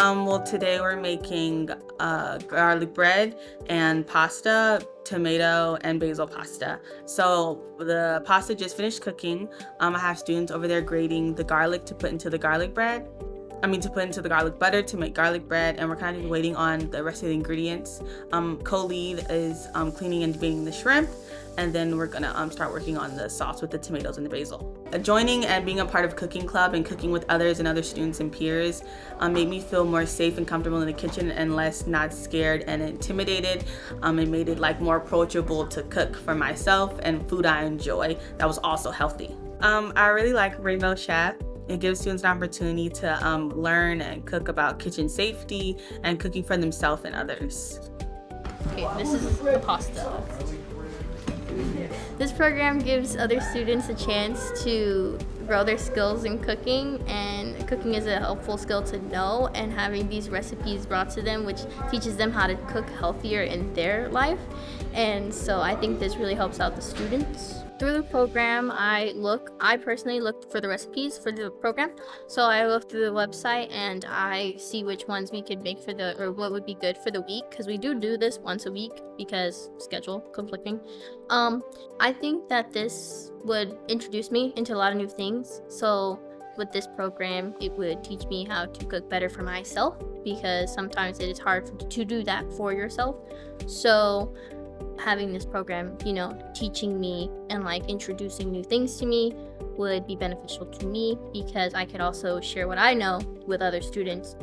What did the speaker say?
Well, today we're making garlic bread and pasta, tomato and basil pasta. So the pasta just finished cooking. I have students over there grating the garlic to put into the garlic bread. To put into the garlic butter to make garlic bread, and we're kind of waiting on the rest of the ingredients. Co-lead is cleaning and debating the shrimp, and then we're gonna start working on the sauce with the tomatoes and the basil. Joining and being a part of cooking club and cooking with others and other students and peers made me feel more safe and comfortable in the kitchen and less not scared and intimidated. It made it like more approachable to cook for myself and food I enjoy that was also healthy. I really like Rainbow Chef. It gives students an opportunity to learn and cook about kitchen safety and cooking for themselves and others. Okay, this is the pasta. This program gives other students a chance to grow their skills in cooking, and cooking is a helpful skill to know, and having these recipes brought to them which teaches them how to cook healthier in their life. And so I think this really helps out the students. Through the program, I personally look for the recipes for the program. So I look through the website and I see which ones we could make or what would be good for the week, because we do this once a week because schedule conflicting. I think that this would introduce me into a lot of new things. So with this program, it would teach me how to cook better for myself, because sometimes it is hard to do that for yourself. So having this program, teaching me and introducing new things to me would be beneficial to me, because I could also share what I know with other students